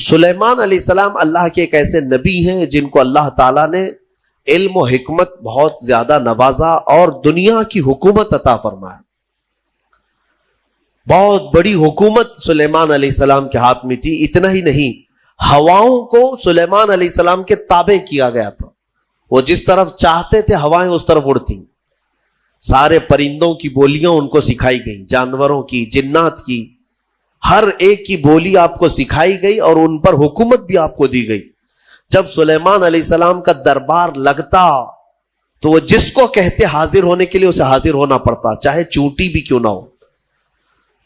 سلیمان علیہ السلام اللہ کے ایک ایسے نبی ہیں جن کو اللہ تعالیٰ نے علم و حکمت بہت زیادہ نوازا اور دنیا کی حکومت عطا فرمایا. بہت بڑی حکومت سلیمان علیہ السلام کے ہاتھ میں تھی. اتنا ہی نہیں، ہواؤں کو سلیمان علیہ السلام کے تابع کیا گیا تھا. وہ جس طرف چاہتے تھے ہوائیں اس طرف اڑتی. سارے پرندوں کی بولیاں ان کو سکھائی گئیں، جانوروں کی، جنات کی، ہر ایک کی بولی آپ کو سکھائی گئی اور ان پر حکومت بھی آپ کو دی گئی. جب سلیمان علیہ السلام کا دربار لگتا تو وہ جس کو کہتے حاضر ہونے کے لیے اسے حاضر ہونا پڑتا، چاہے چونٹی بھی کیوں نہ ہو.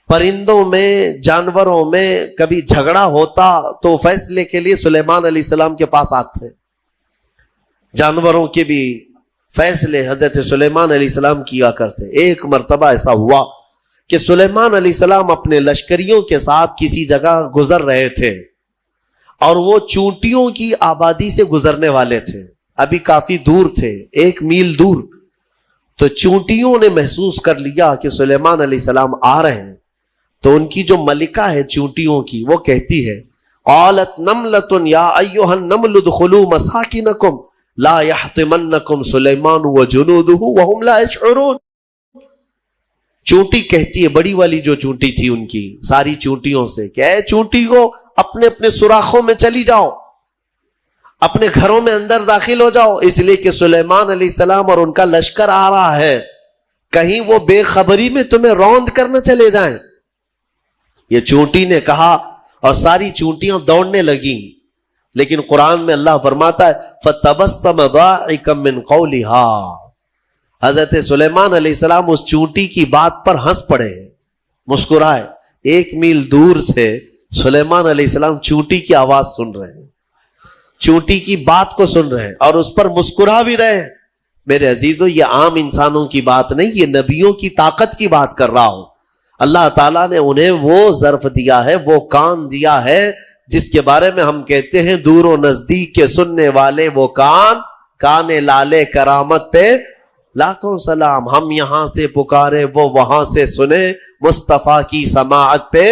پرندوں میں، جانوروں میں کبھی جھگڑا ہوتا تو فیصلے کے لیے سلیمان علیہ السلام کے پاس آتے. جانوروں کے بھی فیصلے حضرت سلیمان علیہ السلام کیا کرتے. ایک مرتبہ ایسا ہوا کہ سلیمان علیہ السلام اپنے لشکریوں کے ساتھ کسی جگہ گزر رہے تھے اور وہ چونٹیوں کی آبادی سے گزرنے والے تھے. ابھی کافی دور تھے، 1 میل دور. تو چونٹیوں نے محسوس کر لیا کہ سلیمان علیہ السلام آ رہے ہیں. تو ان کی جو ملکہ ہے چونٹیوں کی، وہ کہتی ہے قالت نملۃ یا ایھا النمل ادخلوا مساکنکم لا یحطمنکم سلیمان وجنودہ وہم لا یشعرون. چونٹی کہتی ہے، بڑی والی جو چونٹی تھی ان کی ساری چونٹیوں سے، کہ اے چونٹی کو اپنے اپنے سوراخوں میں چلی جاؤ، اپنے گھروں میں اندر داخل ہو جاؤ، اس لیے کہ سلیمان علیہ السلام اور ان کا لشکر آ رہا ہے، کہیں وہ بے خبری میں تمہیں روند کرنا چلے جائیں. یہ چونٹی نے کہا اور ساری چونٹیاں دوڑنے لگیں. لیکن قرآن میں اللہ فرماتا ہے فَتَبَسَّمَ ضَاحِكًا مِّن قَوْلِهَا. حضرت سلیمان علیہ السلام اس چونٹی کی بات پر ہنس پڑے، مسکرائے. 1 میل دور سے سلیمان علیہ السلام چونٹی کی آواز سن رہے ہیں، چونٹی کی بات کو سن رہے ہیں اور اس پر مسکرا بھی رہے ہیں. میرے عزیزو، یہ عام انسانوں کی بات نہیں، یہ نبیوں کی طاقت کی بات کر رہا ہوں. اللہ تعالیٰ نے انہیں وہ ظرف دیا ہے، وہ کان دیا ہے جس کے بارے میں ہم کہتے ہیں دور و نزدیک کے سننے والے وہ کان لالے کرامت پہ لاکھوں سلام. ہم یہاں سے پکارے وہ وہاں سے سنے، مصطفیٰ کی سماعت پہ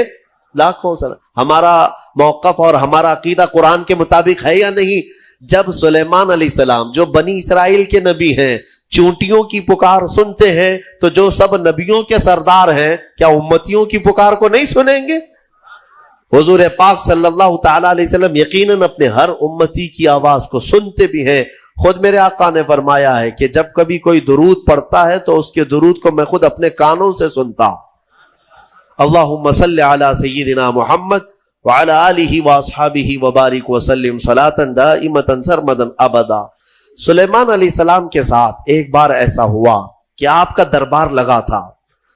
لاکھوں سلام. ہمارا موقف اور ہمارا عقیدہ قرآن کے مطابق ہے یا نہیں؟ جب سلیمان علیہ السلام جو بنی اسرائیل کے نبی ہیں چونٹیوں کی پکار سنتے ہیں تو جو سب نبیوں کے سردار ہیں کیا امتیوں کی پکار کو نہیں سنیں گے؟ حضور پاک صلی اللہ تعالی علیہ وسلم یقیناً اپنے ہر امتی کی آواز کو سنتے بھی ہیں. خود میرے آقا نے فرمایا ہے کہ جب کبھی کوئی درود پڑھتا ہے تو اس کے درود کو میں خود اپنے کانوں سے سنتا. اللہم صلی علی سیدنا محمد وعلی آلہ واصحابہ وبارک وسلم صلاۃ دائمۃ سرمدا ابدا. سلیمان علیہ السلام کے ساتھ ایک بار ایسا ہوا کہ آپ کا دربار لگا تھا،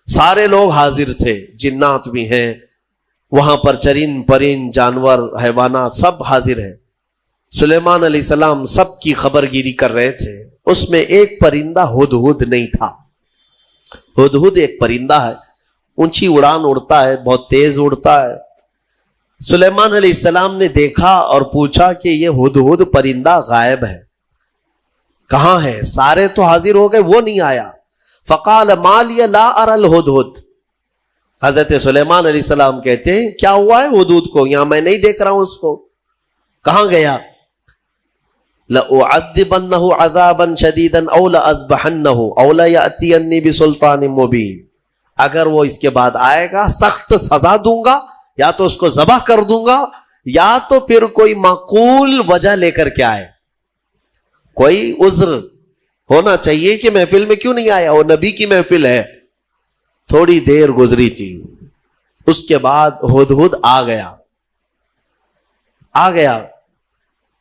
سارے لوگ حاضر تھے، جنات بھی ہیں وہاں پر، چرند پرند جانور حیوانات سب حاضر ہیں. سلیمان علیہ السلام سب کی خبر گیری کر رہے تھے. اس میں ایک پرندہ ہدہد نہیں تھا. ہدہد ایک پرندہ ہے، اونچی اڑان اڑتا ہے، بہت تیز اڑتا ہے. سلیمان علیہ السلام نے دیکھا اور پوچھا کہ یہ ہدہد پرندہ غائب ہے، کہاں ہے؟ سارے تو حاضر ہو گئے، وہ نہیں آیا. فقال ما لی لا اری الہدہد. حضرت سلیمان علیہ السلام کہتے ہیں کیا ہوا ہے ہدہد کو؟ یہاں میں نہیں دیکھ رہا ہوں اس کو، کہاں گیا؟ لَأُعَذِّبَنَّهُ عَذَابًا شَدِيدًا أَوْ لَأَذْبَحَنَّهُ أَوْ لَيَأْتِيَنِّي بِسُلْطَانٍ مُبِينٍ. اگر وہ اس کے بعد آئے گا سخت سزا دوں گا، یا تو اس کو ذبح کر دوں گا، یا تو پھر کوئی معقول وجہ لے کر کے آئے. کوئی عذر ہونا چاہیے کہ محفل میں کیوں نہیں آیا، وہ نبی کی محفل ہے. تھوڑی دیر گزری تھی، اس کے بعد ہدہد آ گیا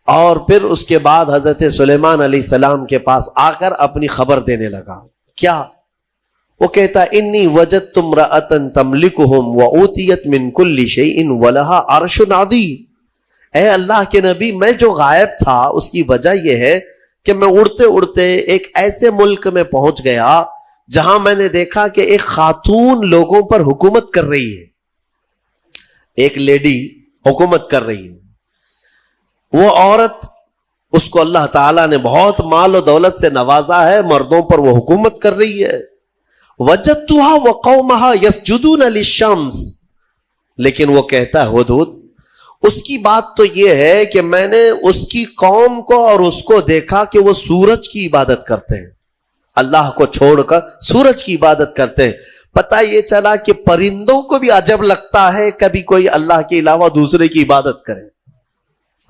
اور پھر اس کے بعد حضرت سلیمان علیہ السلام کے پاس آ کر اپنی خبر دینے لگا. کیا؟ وہ کہتا انی وجدت امرأۃ تملکہم وأوتیت من کل شیء ولہا عرش عظیم. اے اللہ کے نبی، میں جو غائب تھا اس کی وجہ یہ ہے کہ میں اڑتے اڑتے ایک ایسے ملک میں پہنچ گیا جہاں میں نے دیکھا کہ ایک خاتون لوگوں پر حکومت کر رہی ہے، ایک لیڈی حکومت کر رہی ہے. وہ عورت، اس کو اللہ تعالیٰ نے بہت مال و دولت سے نوازا ہے، مردوں پر وہ حکومت کر رہی ہے. وَجَدْتُهَا وَقَوْمَهَا يَسْجُدُونَ لِلشَّمْسِ. لیکن وہ کہتا ہے ہدہد، اس کی بات تو یہ ہے کہ میں نے اس کی قوم کو اور اس کو دیکھا کہ وہ سورج کی عبادت کرتے ہیں، اللہ کو چھوڑ کر سورج کی عبادت کرتے ہیں۔ پتہ یہ چلا کہ پرندوں کو بھی عجب لگتا ہے کبھی کوئی اللہ کے علاوہ دوسرے کی عبادت کرے۔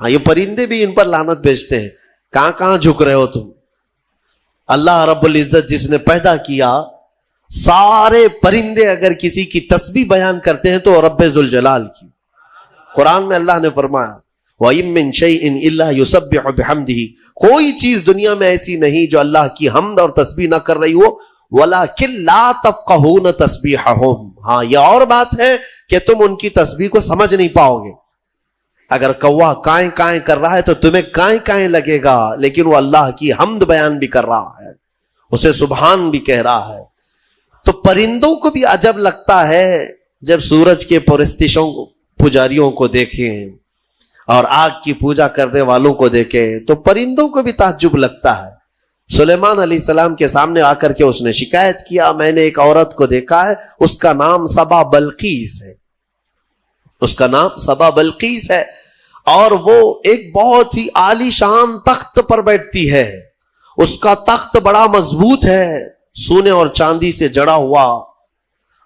ہاں، یہ پرندے بھی ان پر لعنت بھیجتے ہیں، کہاں کہاں جھک رہے ہو تم؟ اللہ رب العزت جس نے پیدا کیا، سارے پرندے اگر کسی کی تسبیح بیان کرتے ہیں تو رب ذوالجلال کی۔ قرآن میں اللہ نے فرمایا وَإِن مِّن شَيْءٍ إِلَّا يُسَبِّحُ بِحَمْدِهِ، کوئی چیز دنیا میں ایسی نہیں جو اللہ کی حمد اور تسبیح نہ کر رہی ہو، وَلَٰكِن لَا تَفْقَهُونَ تَسْبِيحَهُمْ، ہاں یہ اور بات ہے کہ تم ان کی تسبیح کو سمجھ نہیں پاؤ گے۔ اگر کوا کائیں کائیں کر رہا ہے تو تمہیں کائیں کائیں لگے گا، لیکن وہ اللہ کی حمد بیان بھی کر رہا ہے، اسے سبحان بھی کہہ رہا ہے۔ تو پرندوں کو بھی عجب لگتا ہے جب سورج کے پرستشوں پجاریوں کو دیکھیں اور آگ کی پوجا کرنے والوں کو دیکھیں تو پرندوں کو بھی تعجب لگتا ہے۔ سلیمان علیہ السلام کے سامنے آ کر کے اس نے شکایت کیا، میں نے ایک عورت کو دیکھا ہے، اس کا نام سبا بلقیس ہے، اس کا نام سبا بلقیس ہے، اور وہ ایک بہت ہی عالی شان تخت پر بیٹھتی ہے، اس کا تخت بڑا مضبوط ہے، سونے اور چاندی سے جڑا ہوا،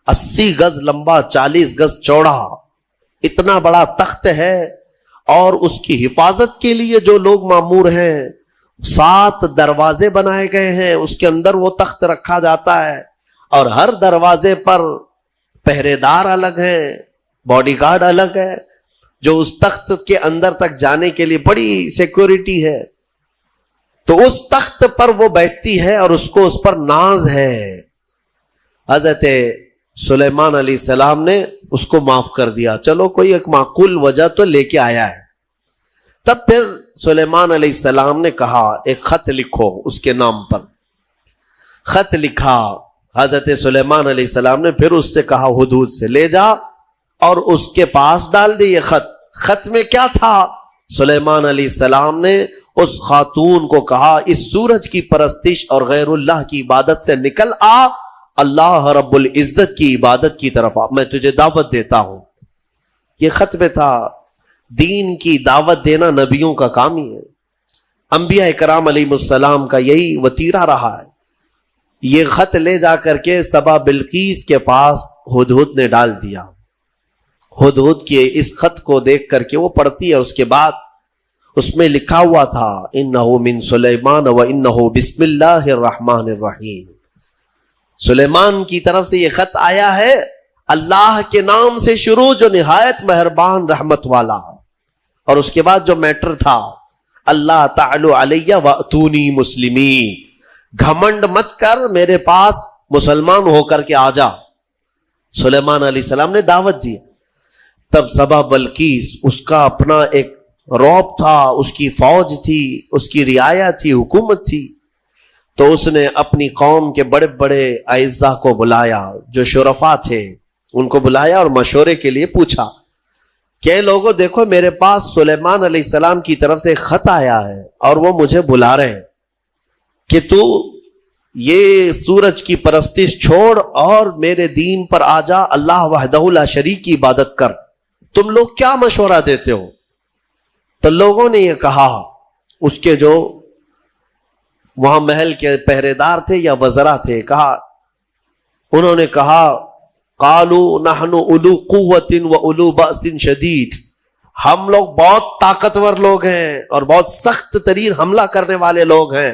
80 گز لمبا 40 گز چوڑا، اتنا بڑا تخت ہے، اور اس کی حفاظت کے لیے جو لوگ مامور ہیں 7 دروازے بنائے گئے ہیں، اس کے اندر وہ تخت رکھا جاتا ہے، اور ہر دروازے پر پہرے دار الگ ہے، باڈی گارڈ الگ ہے، جو اس تخت کے اندر تک جانے کے لیے بڑی سیکورٹی ہے۔ تو اس تخت پر وہ بیٹھتی ہے اور اس کو اس پر ناز ہے۔ حضرت سلیمان علیہ السلام نے اس کو معاف کر دیا، چلو کوئی ایک معقول وجہ تو لے کے آیا ہے۔ تب پھر سلیمان علیہ السلام نے کہا ایک خط لکھو اس کے نام پر۔ خط لکھا، حضرت سلیمان علیہ السلام نے پھر اس سے کہا ہدہد سے لے جا اور اس کے پاس ڈال دے یہ خط۔ خط میں کیا تھا؟ سلیمان علیہ السلام نے اس خاتون کو کہا اس سورج کی پرستش اور غیر اللہ کی عبادت سے نکل آ، اللہ رب العزت کی عبادت کی طرف آ، میں تجھے دعوت دیتا ہوں۔ یہ خط میں تھا۔ دین کی دعوت دینا نبیوں کا کام ہی ہے، انبیاء کرام علیہ السلام کا یہی وتیرہ رہا ہے۔ یہ خط لے جا کر کے سبا بلقیس کے پاس ہدہد نے ڈال دیا۔ ہدہد کے اس خط کو دیکھ کر کے وہ پڑھتی ہے، اس کے بعد اس میں لکھا ہوا تھا انہو من سلیمان و انہو بسم اللہ الرحمن الرحیم، سلیمان کی طرف سے یہ خط آیا ہے، اللہ کے نام سے شروع جو نہایت مہربان رحمت والا، اور اس کے بعد جو میٹر تھا اللہ تعالی علیہ واتونی مسلمین، گھمنڈ مت کر، میرے پاس مسلمان ہو کر کے آ جا۔ سلیمان علیہ السلام نے دعوت دی۔ تب سبا بلقیس، اس کا اپنا ایک رعب تھا، اس کی فوج تھی، اس کی رعایا تھی، حکومت تھی، تو اس نے اپنی قوم کے بڑے بڑے اعزاء کو بلایا، جو شرفاء تھے ان کو بلایا اور مشورے کے لیے پوچھا کہ لوگوں دیکھو میرے پاس سلیمان علیہ السلام کی طرف سے خط آیا ہے اور وہ مجھے بلا رہے ہیں کہ تو یہ سورج کی پرستش چھوڑ اور میرے دین پر آ جا، اللہ وحدہ لا شریک کی عبادت کر، تم لوگ کیا مشورہ دیتے ہو؟ تو لوگوں نے یہ کہا، اس کے جو وہاں محل کے پہرے دار تھے یا وزراء تھے، انہوں نے کہا قالوا نحن اولو قوت و اولو بأس شدید، ہم لوگ بہت طاقتور لوگ ہیں اور بہت سخت ترین حملہ کرنے والے لوگ ہیں،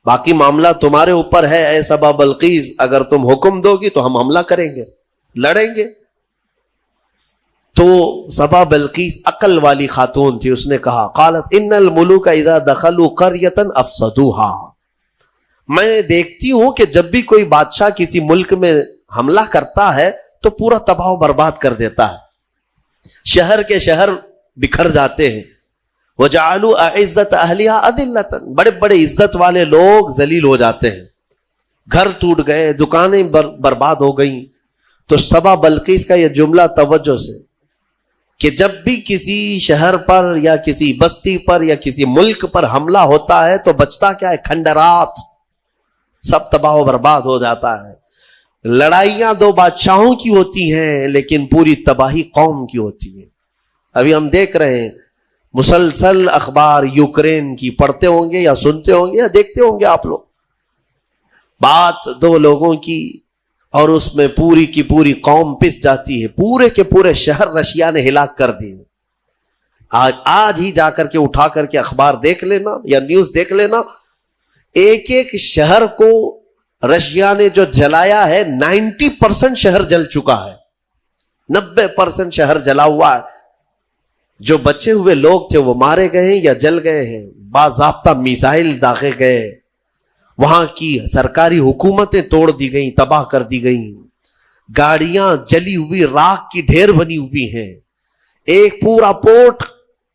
باقی معاملہ تمہارے اوپر ہے اے سبا بلقیس، اگر تم حکم دو گی تو ہم حملہ کریں گے، لڑیں گے۔ تو سبا بلقیس عقل والی خاتون تھی، اس نے کہا قالت ان الملوک اذا دخلوا قریۃ افسدوها، میں دیکھتی ہوں کہ جب بھی کوئی بادشاہ کسی ملک میں حملہ کرتا ہے تو پورا تباہ و برباد کر دیتا ہے، شہر کے شہر بکھر جاتے ہیں، وجعلوا اعزت اہلها اذلۃ، بڑے بڑے عزت والے لوگ ذلیل ہو جاتے ہیں، گھر ٹوٹ گئے، دکانیں برباد ہو گئیں۔ تو سبا بلقیس کا یہ جملہ توجہ سے کہ جب بھی کسی شہر پر یا کسی بستی پر یا کسی ملک پر حملہ ہوتا ہے تو بچتا کیا ہے؟ کھنڈرات، سب تباہ و برباد ہو جاتا ہے۔ لڑائیاں 2 بادشاہوں کی ہوتی ہیں لیکن پوری تباہی قوم کی ہوتی ہے۔ ابھی ہم دیکھ رہے ہیں مسلسل اخبار یوکرین کی پڑھتے ہوں گے یا سنتے ہوں گے یا دیکھتے ہوں گے آپ لوگ. بات دو لوگوں کی اور اس میں پوری کی پوری قوم پس جاتی ہے. پورے کے پورے شہر رشیا نے ہلاک کر دیے. آج ہی جا کر کے اٹھا کر کے اخبار دیکھ لینا یا نیوز دیکھ لینا, ایک ایک شہر کو رشیا نے جو جلایا ہے 90% شہر جل چکا ہے. 90% شہر جلا ہوا ہے. جو بچے ہوئے لوگ تھے وہ مارے گئے ہیں یا جل گئے ہیں. باضابطہ میزائل داغے گئے. وہاں کی سرکاری حکومتیں توڑ دی گئیں, تباہ کر دی گئیں. گاڑیاں جلی ہوئی راکھ کی ڈھیر بنی ہوئی ہیں. ایک پورا پورٹ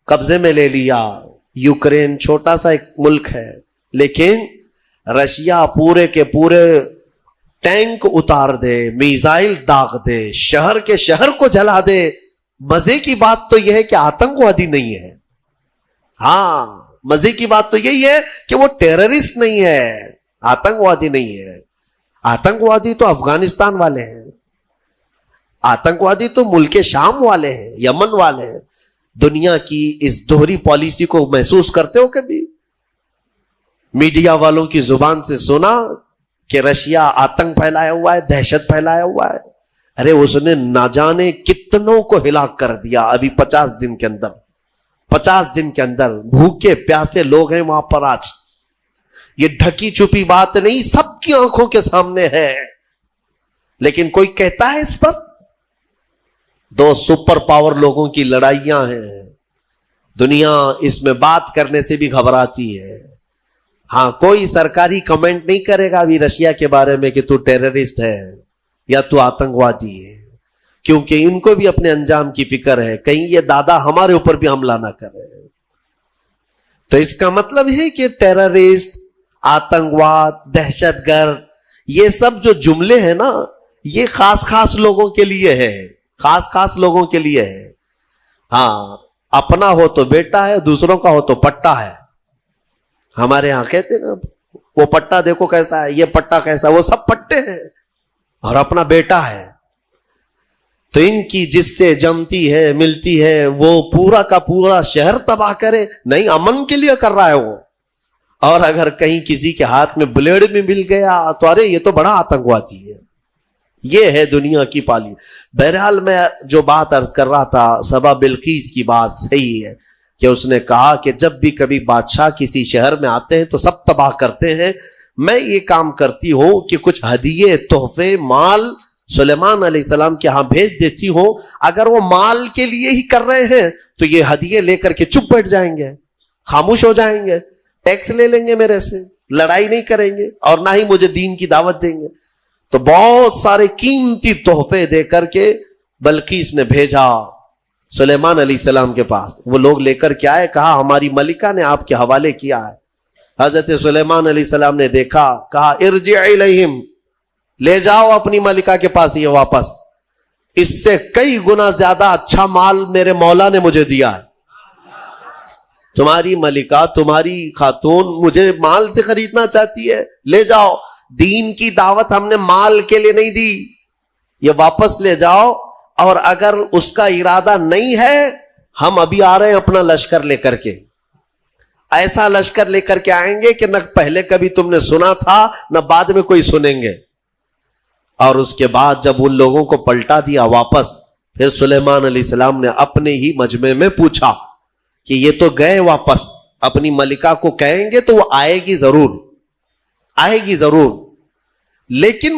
قبضے میں لے لیا. یوکرین چھوٹا سا ایک ملک ہے, لیکن رشیا پورے کے پورے ٹینک اتار دے, میزائل داغ دے, شہر کے شہر کو جلا دے. مزے کی بات تو یہ ہے کہ آتنکوادی نہیں ہے. ہاں, مزے کی بات تو یہی ہے کہ وہ ٹیررسٹ نہیں ہے, آتنکوادی نہیں ہے. آتنکوادی تو افغانستان والے ہیں, آتنکوادی تو ملک شام والے ہیں, یمن والے ہیں. دنیا کی اس دوہری پالیسی کو محسوس کرتے ہو کبھی؟ میڈیا والوں کی زبان سے سنا کہ رشیا آتنک پھیلایا ہوا ہے, دہشت پھیلایا ہوا ہے. ارے اس نے نہ جانے کتنوں کو ہلاک کر دیا ابھی 50 دن کے اندر. 50 دن کے اندر بھوکے پیاسے لوگ ہیں وہاں پر. آج یہ ڈھکی چھپی بات نہیں, سب کی آنکھوں کے سامنے ہے. لیکن کوئی کہتا ہے اس پر؟ دو سپر پاور لوگوں کی لڑائیاں ہیں. دنیا اس میں بات کرنے سے بھی گھبراتی ہے. ہاں, کوئی سرکاری کمنٹ نہیں کرے گا ابھی رشیا کے بارے میں کہ تو ٹیررسٹ ہے یا تو آتنکوادی ہے, کیونکہ ان کو بھی اپنے انجام کی فکر ہے, کہیں یہ دادا ہمارے اوپر بھی حملہ نہ کرے. تو اس کا مطلب ہے کہ ٹیررسٹ, آتنکواد, دہشت گرد, یہ سب جو جملے ہیں نا, یہ خاص خاص لوگوں کے لیے ہے, خاص خاص لوگوں کے لیے ہے. ہاں, اپنا ہو تو بیٹا ہے, دوسروں کا ہو تو پٹا ہے. ہمارے ہاں کہتے ہیں نا, وہ پٹا دیکھو کیسا ہے, یہ پٹا کیسا ہے. وہ سب پٹے ہیں اور اپنا بیٹا ہے. تو ان کی جس سے جمتی ہے, ملتی ہے, وہ پورا کا پورا شہر تباہ کرے. نہیں, امن کے لیے کر رہا ہے وہ. اور اگر کہیں کسی کے ہاتھ میں بلیڈ میں مل گیا تو ارے یہ تو بڑا آتنکوادی ہے. یہ ہے دنیا کی پالی. بہرحال میں جو بات عرض کر رہا تھا, سبا بلقیس کی بات صحیح ہے کہ اس نے کہا کہ جب بھی کبھی بادشاہ کسی شہر میں آتے ہیں تو سب تباہ کرتے ہیں. میں یہ کام کرتی ہوں کہ کچھ ہدیے, تحفے, مال سلیمان علیہ السلام کے ہاں بھیج دیتی ہوں. اگر وہ مال کے لیے ہی کر رہے ہیں تو یہ ہدیے لے کر کے چپ بیٹھ جائیں گے, خاموش ہو جائیں گے, ٹیکس لے لیں گے میرے سے, لڑائی نہیں کریں گے اور نہ ہی مجھے دین کی دعوت دیں گے. تو بہت سارے قیمتی تحفے دے کر کے بلقیس نے بھیجا سلیمان علیہ السلام کے پاس. وہ لوگ لے کر کے آئے, کہا ہماری ملکہ نے آپ کے حوالے کیا ہے. حضرت سلیمان علیہ السلام نے دیکھا, کہا ارجع الیہم, لے جاؤ اپنی ملکہ کے پاس یہ واپس. اس سے کئی گنا زیادہ اچھا مال میرے مولا نے مجھے دیا ہے. تمہاری ملکہ, تمہاری خاتون مجھے مال سے خریدنا چاہتی ہے, لے جاؤ. دین کی دعوت ہم نے مال کے لیے نہیں دی, یہ واپس لے جاؤ. اور اگر اس کا ارادہ نہیں ہے, ہم ابھی آ رہے ہیں اپنا لشکر لے کر کے. ایسا لشکر لے کر کے آئیں گے کہ نہ پہلے کبھی تم نے سنا تھا نہ بعد میں کوئی سنیں گے. اور اس کے بعد جب ان لوگوں کو پلٹا دیا واپس, پھر سلیمان علیہ السلام نے اپنے ہی مجمع میں پوچھا کہ یہ تو گئے واپس, اپنی ملکہ کو کہیں گے تو وہ آئے گی ضرور, آئے گی ضرور, لیکن